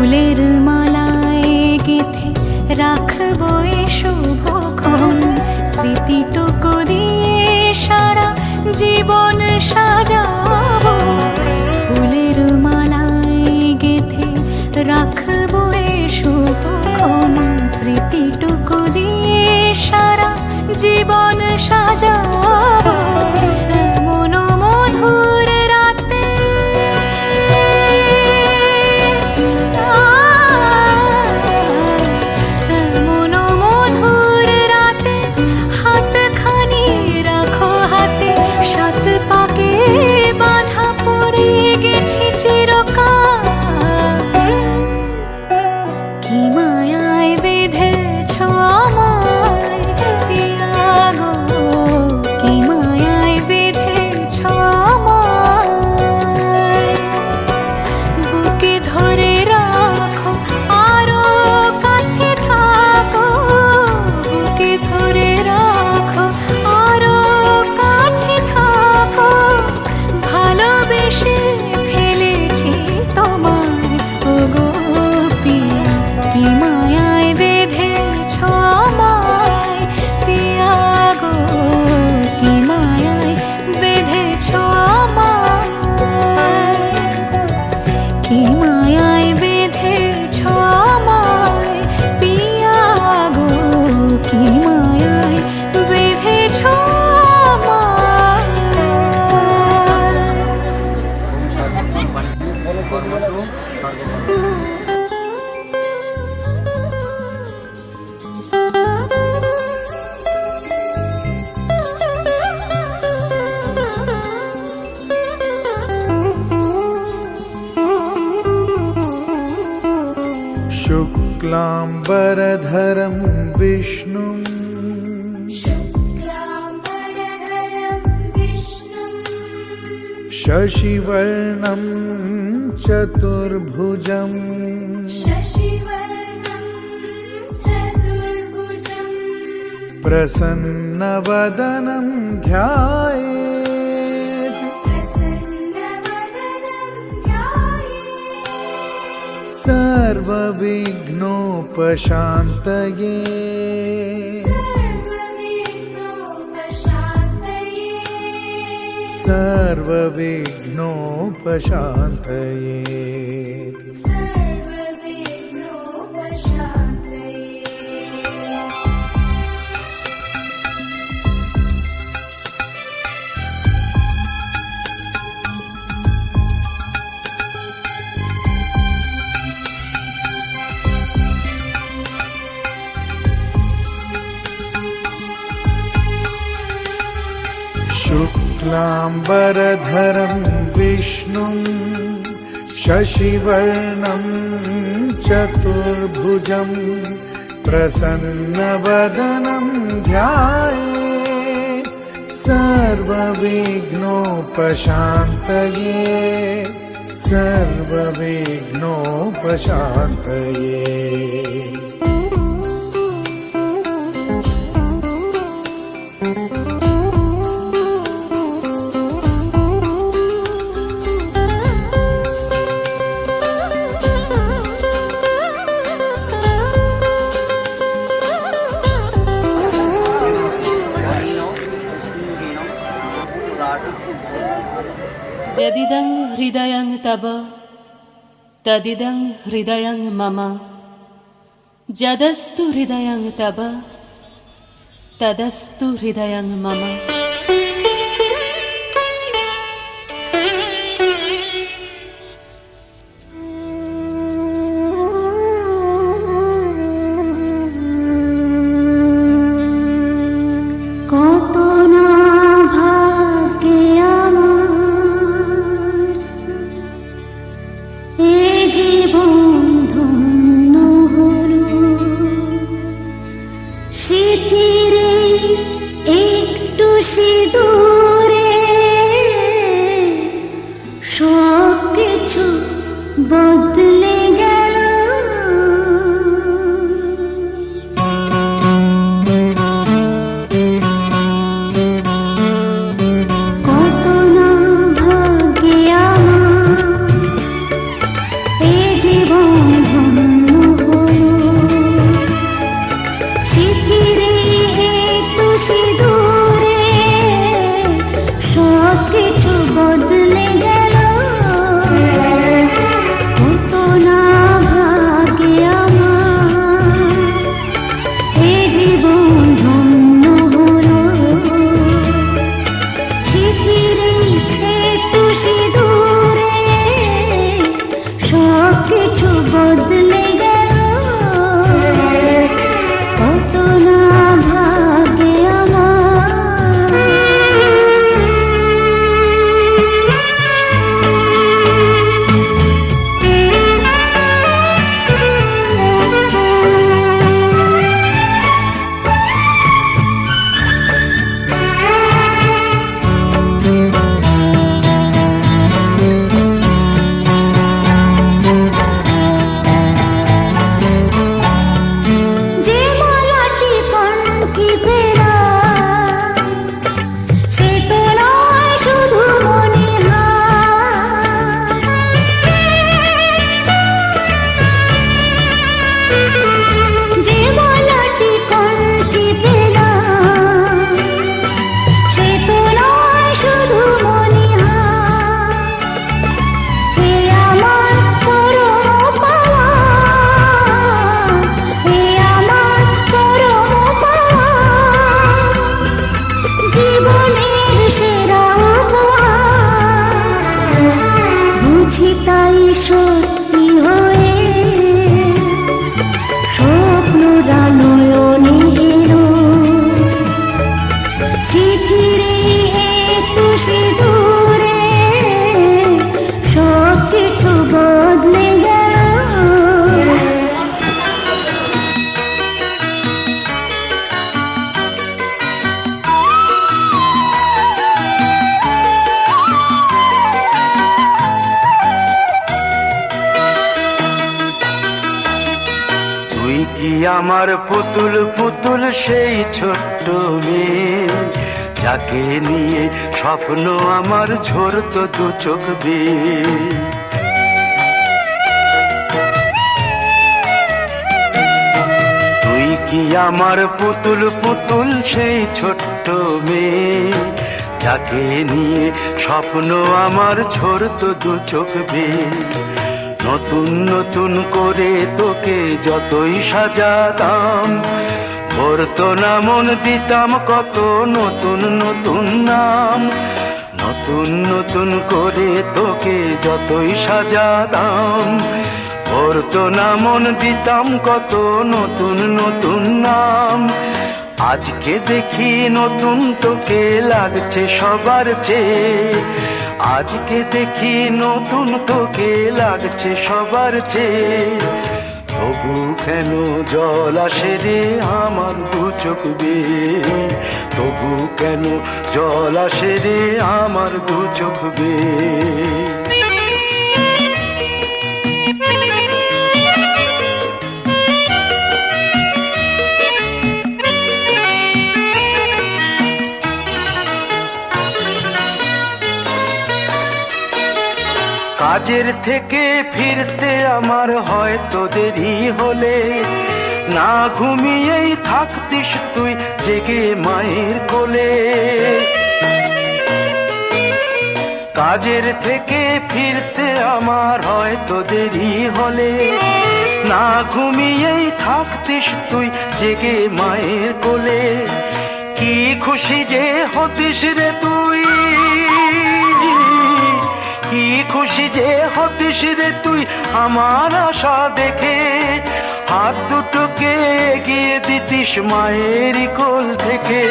ফুলের মালায় গেঁথে রাখবো এ শুভক্ষণ, স্মৃতিটুকু দিয়ে সারা জীবন সাজাবো। ফুলের মালায় গেঁথে রাখবো এ শুভক্ষণ, স্মৃতিটুকু দিয়ে সারা জীবন সাজাবো। এমন মধুর রাতে এমন মধুর রাতে হাতখানি রাখো হাতে, সাত পাকে বাঁধা পড়ে গেছি চিরকাল। কি মায়ায় বেঁধেছ আমায় পিয়া গো, কি মায়ায় বেঁধেছ আমায়। বুকে ধরে রাখো আরো কাছে থাকো, বুকে ধরে রাখো আরো কাছে থাকো। ভালোবেসে ফেলেছি তোমায় ওগো পিয়া, কি মায়ায় বেঁধেছ আমায় পিয়া গো, কি মায়ায় বেঁধেছ আমায়, কি মায়ায় বেঁধেছ আমায় পিয়া গো, কি মায়ায় বেঁধেছ আমায়। शुक्लाम्बरधरं विष्णुं शशिवर्णं चतुर्भुजं प्रसन्नवदनं ध्यायेत् सर्वविघ्नोपशान्तये। सर्वविघ्नोपशान्तये। शुक्लाम्बरधरं विष्णुं शशिवर्णं चतुर्भुजं प्रसन्नवदनं ध्यायेत् सर्वविघ्नोपशान्तये। सर्वविघ्नोपशान्तये। यदिदं हृदयं तव तदिदं हृदयं मम, यदस्तु हृदयं तव तदस्तु हृदयं मम। স্মৃতিরে একটু সব কিছু বদলে গেল, কত না ভাগে তাই সত্যি হয়ে স্বপ্নরা নয়নে এলো, চিঠিরে একটু সিঁদুরে সব কিছু বদলে গেল। তুই কি আমার পুতুল পুতুল সেই ছোট্ট মেয়ে, যাকে নিয়ে স্বপ্ন আমার ঝরতো দু চোখ বেয়ে। তুই কি আমার পুতুল পুতুল সেই ছোট্ট মেয়ে, যাকে নিয়ে স্বপ্ন আমার ঝরতো দু চোখ বেয়ে। নতুন নতুন করে তোকে যতই সাজাতাম, ভরতো না মন, দিতাম কত নতুন নতুন নাম। নতুন নতুন করে তোকে যতই সাজাতাম, ভরতো না মন, দিতাম কত নতুন নতুন নাম। আজকে দেখি নতুন তোকে লাগছে সবার চেয়ে, আজকে দেখি নতুন তোকে লাগছে সবার চেয়ে। তবু কেন জল আসে রে আমার দু চোখ বেয়ে, তবু কেন জল আসে রে আমার দু চোখ বেয়ে। কাজের থেকে ফিরতে আমার হয়তো দেরি হলে, না ঘুমিয়েই থাকতিস তুই জেগে মায়ের কোলে। কাজের থেকে ফিরতে আমার হয়তো দেরি হলে, না ঘুমিয়েই থাকতিস তুই জেগে মায়ের কোলে। কি খুশি যে হতিস রে তুই, কি খুশি যে হতিস রে তুই আমার আশা দেখে। হাত দুটোকে এগিয়ে দিতিস মায়ের কোল থেকে,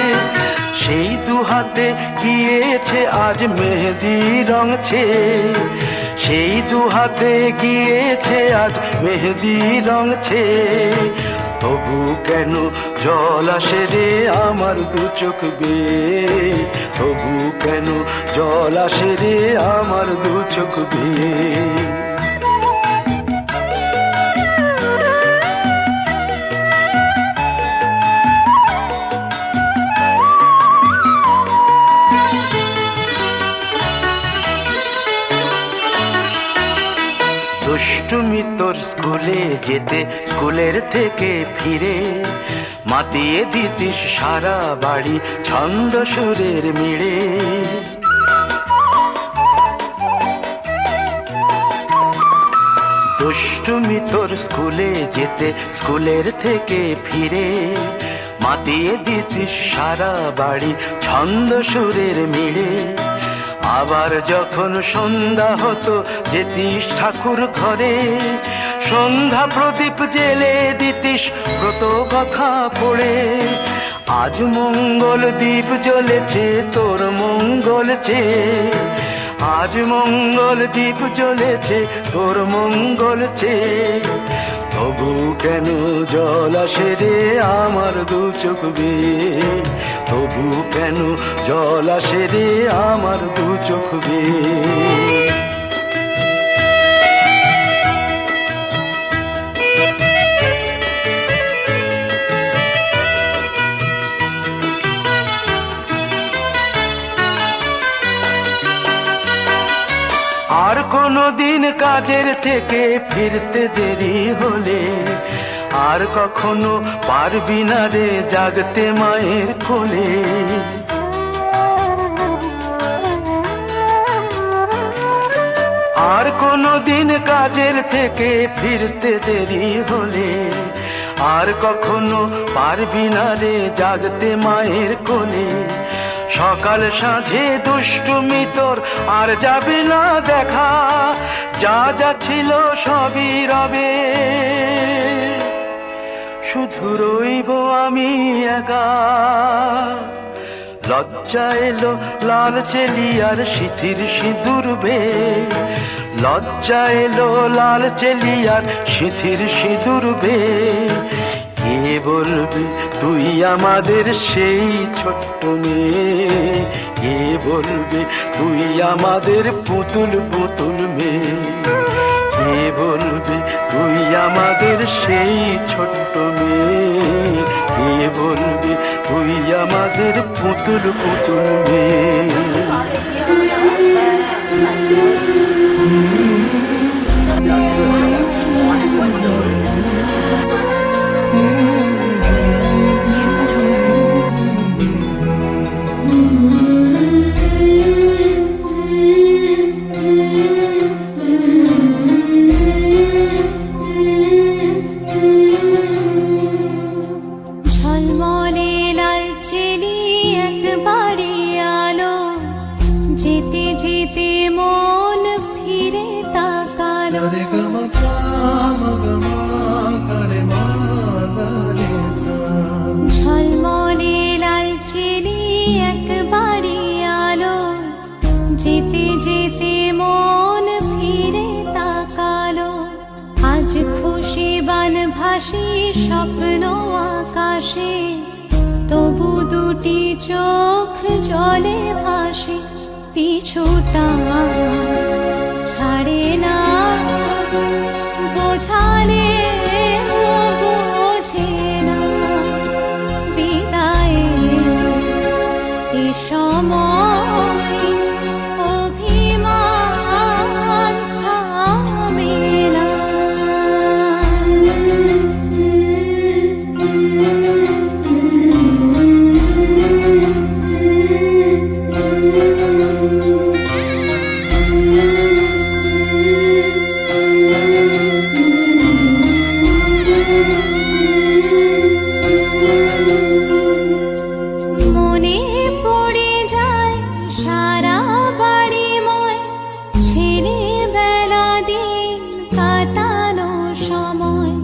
সেই দু হাতে গিয়েছে আজ মেহেদি রং ছেয়ে। সেই দু হাতে গিয়েছে আজ মেহেদি রং ছেয়ে। তবু কেন জল আসে রে আমার দু চোখ বেয়ে, তবু কেন জল আসে রে আমার দু চোখ বেয়ে। দুষ্টুমি তোর স্কুলে যেতে, স্কুলের থেকে ফিরে মাতিয়ে দিতিস সারা বাড়ি ছন্দ সুরের মিড়ে। দুষ্টুমি তোর স্কুলে যেতে, স্কুলের থেকে ফিরে মাতিয়ে দিতিস সারা বাড়ি ছন্দ সুরের মিড়ে। আবার যখন সন্ধ্যা হতো যেতিস ঠাকুর ঘরে, সন্ধ্যা প্রদীপ জেলে দিতিস ব্রত কথা পড়ে। আজ মঙ্গল দ্বীপ জ্বলেছে তোর মঙ্গল চেয়ে, আজ মঙ্গল দ্বীপ জ্বলেছে তোর মঙ্গল চেয়ে। তবু কেন জল আসে রে আমার দু চোখ বেয়ে, তবু কেন জল আসে রে আমার দু চোখ বেয়ে। আর কোনো দিন কাজের থেকে ফিরতে দেরি হলে, আর কখনো পারবি না রে জাগতে মায়ের কোলে। আর কোনো দিন কাজের থেকে ফিরতে দেরি হলে, আর কখনো পারবি না রে জাগতে মায়ের কোলে। সকাল সাঁঝে দুষ্টুমি তোর আর যাবে না দেখা, যা যা ছিল সবই রবে, শুধু রইব আমি একা। লজ্জা এলো লাল চেলিয়ার সিথির সিঁদুর বে, লজ্জা এলো লাল চেলিয়ার সিথির সিঁদুর বে। কে বলবি তুই আমাদের সেই ছোট্ট মেয়ে, কে বলবি তুই আমাদের পুতুল পুতুল মেয়ে, কে বলবি তুই আমাদের সেই ছোট্ট মেয়ে, কে বলবি তুই আমাদের পুতুল পুতুল মেয়ে। ঝলমলে লাল চেলি একবারে আলো, যেতে যেতে মন ফিরে তাকালো। ঝলমলে লাল চেলি একবারে আলো, যেতে যেতে মন ফিরে তাকালো। আজ খুশি বান ভাসি স্বপ্ন আকাশে, তবু দুটি চোখ জলে ভাসে। পিছুটা ছাড়ে না, বোঝালে বোঝে না। বিদায়ের এ সময় অভিমান থামে না। মনে পড়ে যায় সারা বাড়িময় ছেলেবেলা দিন কাটানো সময়।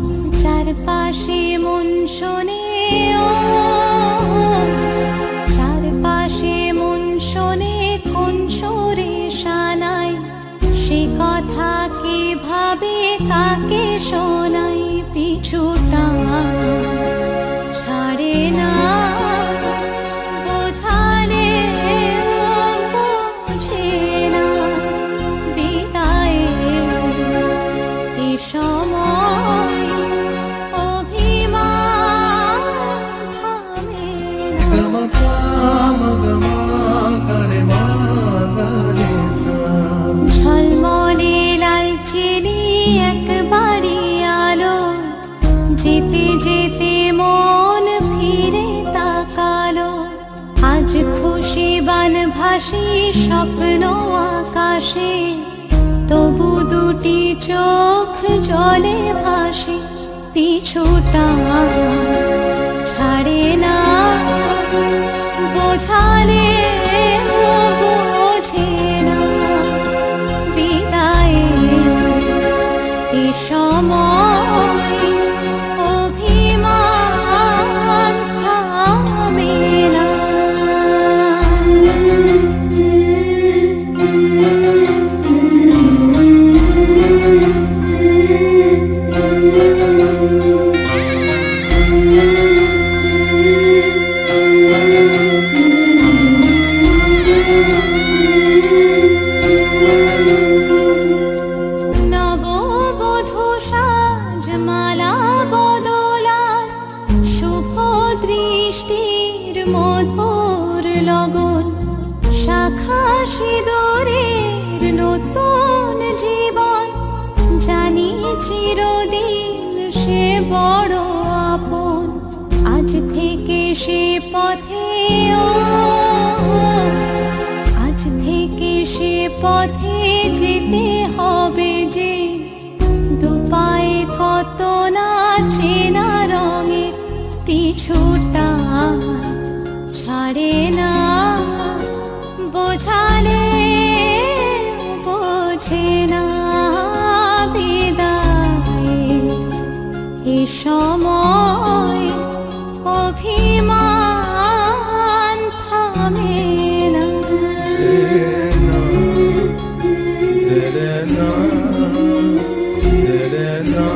চারপাশে মন শোনে ও, চারপাশে মন শোনে কোন সুরে শানায়। সে কথা কে ভাবে কাকে শোনাই। পিছুটা ছাড়ে না, বোঝালে বোঝে না। বিদায়ের এ সময় অভিমান থামে না। ঝলমলে লাল চেলি একবারে আলো, যেতে যেতে মন ফিরে তাকালো। আজ খুশি বান ভাসি স্বপ্ন আকাশে, তবু দুটি চোখ জলে ভাসে। পিছুটা ছাড়ে না, বোঝালে বোঝে সময় অভিমান থামে না। নববধূ সাজমালা বদলার শুভ দৃষ্টির মধুর লগন, শাখা সিঁদুরের নতুন জীবন, জানি চিরদিন সে বড় আপন। আজ থেকে সে পথে আজ থেকে সে পথে যেতে হবে যে, দুপায়ে কত না চেনা রঙের পিছুটা ছাড়ে না, বোঝালে বোঝে না বিদায়ের এ সময় অভিমান থামে না। Dere na, dere na,